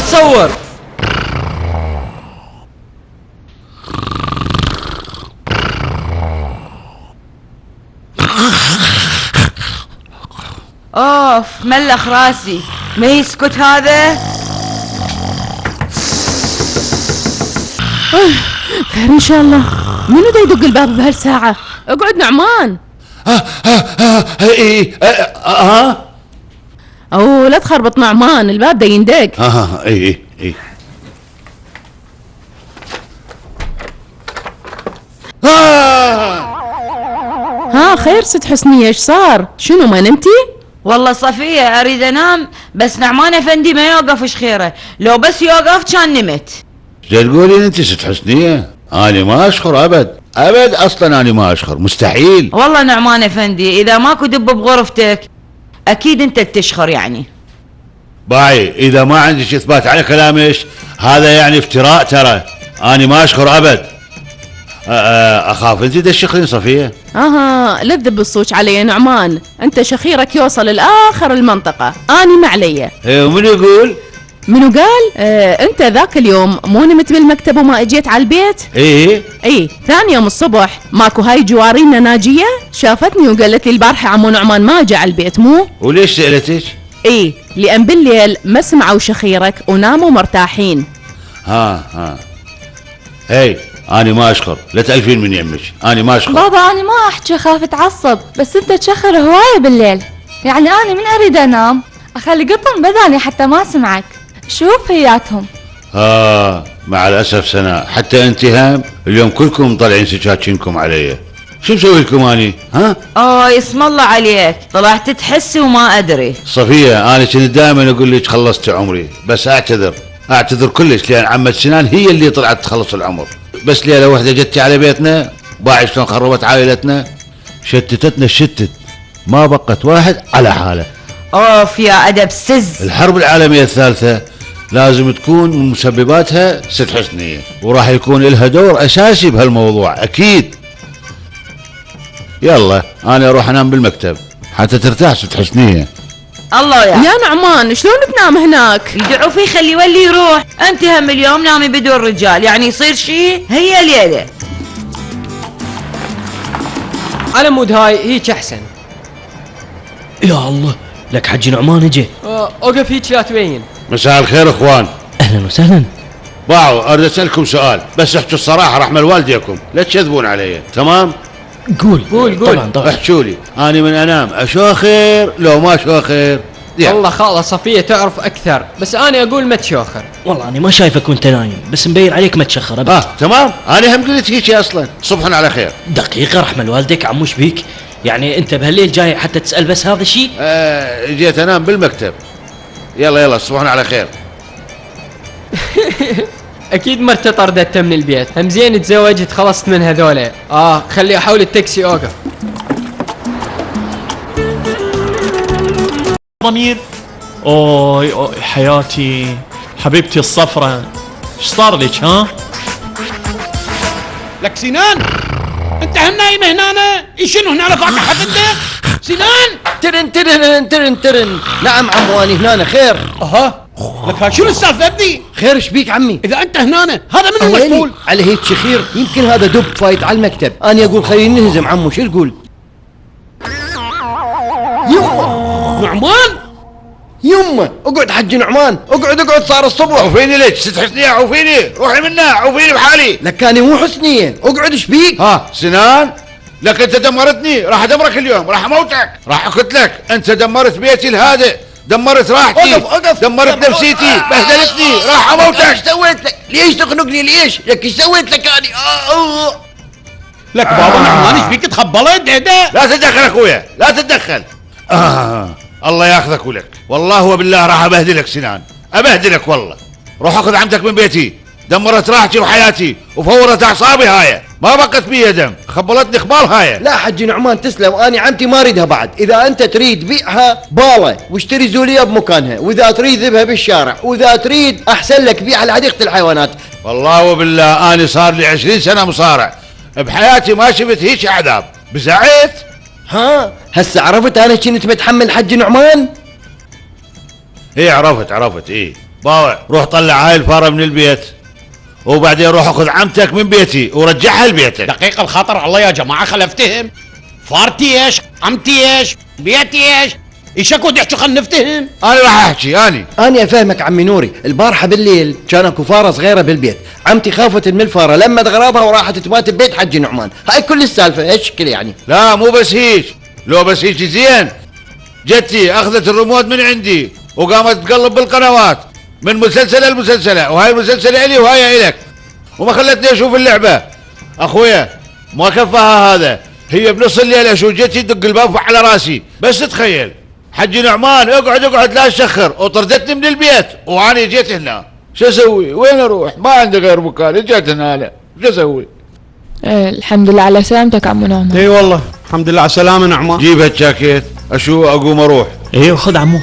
تصور. اوف ملخ راسي، ما يسكت هذا. خير ان شاء الله. منو دا يدق الباب بهالساعة؟ اقعد نعمان. ايه او لا تخربط نعمان، الباب دا يندق. ايه ها خير ست حسنية، ايش صار؟ شنو ما نمتي؟ والله صفية اريد انام بس نعمان افندي ما يوقف شخيره، لو بس يوقف كان نمت. تقولين انت ست حسنية؟ انا ما اشخر ابد اصلا، انا ما اشخر، مستحيل. والله نعمان افندي اذا ماكو دب بغرفتك اكيد انت تشخر يعني. باعي اذا ما عندك اثبات على كلامك هذا يعني افتراء، ترى انا ما اشخر ابد. اخاف انت تشخرين صفية. لا تذب الصوت علي يا نعمان، انت شخيرك يوصل لاخر المنطقة، اني ما علي. ومن يقول؟ منو قال؟ انت ذاك اليوم مو نمت بالمكتب وما اجيت على البيت؟ ايه ثاني يوم الصبح ماكو هاي جوارينا ناجية شافتني وقالت لي البارحة عمو نعمان ما جاء على البيت مو؟ وليش سألتك؟ ايه لان بالليل ما سمعوا شخيرك وناموا مرتاحين. هي أنا ما أشخر، لا تألفين من يمك، أنا ما أشخر. بابا أنا ما أحكي خاف أتعصب، بس أنت تشخر هواية بالليل، يعني أنا من أريد أنام أخلي قطن بداني حتى ما سمعك. شوف هياتهم. مع الأسف سناء، حتى أنت هم اليوم كلكم طالعين سكاكينكم علي. شو مسوي لكم أني؟ اسم الله عليك، طلعت تحسي وما أدري. صفية أنا كنت دائما أقول لك خلصت عمري، بس أعتذر كلش، لأن عمة سنان هي اللي طلعت تخلص العمر. بس ليلة واحدة جتي على بيتنا، باعي شلون خربت عائلتنا، شتتتنا الشتت، ما بقت واحد على حاله. اوف يا أدب سز. الحرب العالمية الثالثة لازم تكون من مسبباتها ست حسنية، وراح يكون لها دور أساسي بهالموضوع أكيد. يلا أنا أروح أنام بالمكتب حتى ترتاح ست حسنية. الله يا نعمان شلون تنام هناك؟ يدعو فيه خلي يولي يروح. انت هم اليوم نامي بدون رجال، يعني يصير شي هي ليلة. على مود هاي هيك احسن. يا الله لك حجي نعمان اجي. اوقف هيك لا تبين. مساء الخير اخوان. اهلا وسهلا. باعوا اريد اسالكم سؤال، بس احكوا الصراحه رحمه والديكم، لا تكذبون علي، تمام؟ قول طبعا. احكوا لي انا من انام اشوخر لو ما شوخر؟ والله خاله صفيه تعرف اكثر، بس انا اقول ما تشوخر. والله انا ما شايفك وانت نايم، بس مبين عليك ما تشخر ابد. تمام، انا هم قلت هيك اصلا. صبحا على خير. دقيقه رحمه والديك عموش بيك، يعني انت بهالليل جاي حتى تسال بس هذا الشيء؟ جيت انام بالمكتب. يلا صبحنا على خير. اكيد مرته طردته من البيت، هم زين تزوجت خلصت من هذولا. خلي احول التاكسي اوقف. ضمير. اوي حياتي حبيبتي الصفرة، ايش صار لك ها؟ لك سنان انت هم نايم هنا؟ شنو هنا فاتح حدك؟ سنان ترن نعم عمواني هنا خير. لك شنو السالفه ابني؟ خير ايش بيك عمي؟ اذا انت هنا هذا من المسؤول؟ على هيك شخير يمكن هذا دب فايت على المكتب، انا اقول خلينا نهزم عمو. شو تقول؟ نعمان يمه اقعد حجي نعمان، اقعد صار الصبح. عوفيني ليش ست حسنية؟ عوفيني، روحي منا، عوفيني بحالي. لك انا مو حسنية، اقعد ايش بيك؟ سنان، لك انت دمرتني، راح ادمرك اليوم، راح اموتك، راح اقتلك. انت دمرت بيتي الهادئ، دمرت راحتي، أقف. دمرت نفسيتي، بهدلتني، راح اموتك. ايش سويت لك؟ ليش تخنقني؟ ليش؟ لك ايش سويت لك اني؟ لك بابا نعمان ايش بيك تخبلت؟ لا تتدخل اخويا، لا تتدخل. الله ياخذك ولك، والله وبالله راح ابهدلك سنان، ابهدلك والله. روح اخذ عمتك من بيتي، دمرت راحتي وحياتي وفورت اعصابي، هاي ما بقت بيها دم، خبلتني خبال هاي. لا حجي نعمان تسلم، اني عمتي ما اريدها بعد. اذا انت تريد بيعها باله واشتري زوليه بمكانها، واذا تريد ذبها بالشارع، واذا تريد احسن لك بيعها لحديقه الحيوانات. والله وبالله اني صار لي 20 سنه مصارع، بحياتي ما شفت هيك عذاب. بزعيت؟ هسه عرفت انا كنت متحمل حجي نعمان؟ ايه عرفت ايه. باوع روح طلع هاي الفاره من البيت، وبعدين روح اخذ عمتك من بيتي ورجعها لبيتك. دقيقة الخاطر الله يا جماعة خل افتهم. فارتي ايش؟ عمتي ايش؟ بيتي ايش؟ ايشكو تحكي خل نفتهم. انا راح احكي أنا أفهمك عمي نوري. البارحة بالليل كان اكو فارة صغيرة بالبيت، عمتي خافت من الفارة لما تغربها وراحت تبات ببيت حجي نعمان. هاي كل السالفة. ايش شكل يعني؟ لا مو بس هيك، لو بس هيك زين. جتي اخذت الريموت من عندي وقامت تقلب بالقنوات من مسلسلة لمسلسلة، وهاي المسلسلة الي وهاي الك، وما خلتني اشوف اللعبة. اخويا ما كفاها هذا، هي بنص الليل اشوف جتي تدق الباب على راسي. بس تخيل حجي نعمان اقعد لا تشخر، وطردتني من البيت وانا جيت هنا. شو اسوي؟ وين اروح؟ ما عندي غير مكان، جيت هنا شو اسوي؟ الحمد لله على سلامتك عمو نعمان. اي والله الحمد لله على السلامة نعمان. جيب هالجاكيت اشو اقوم اروح. ايوه خذ عمو.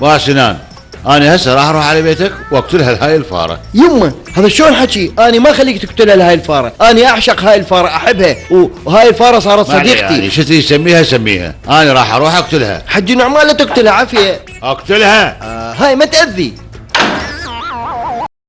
واسنان انا هسه راح اروح على بيتك واقتلها هاي الفاره. يمه هذا شلون حكي؟ أنا ما خليك تقتلها لهاي الفارة، أنا أعشق هاي الفارة أحبها، وهاي الفارة صارت صديقتي. يعني شو تريد سميها؟ أنا راح أروح أقتلها. حجي نعمان لا تقتلها عافية. أقتلها؟ هاي ما تأذي.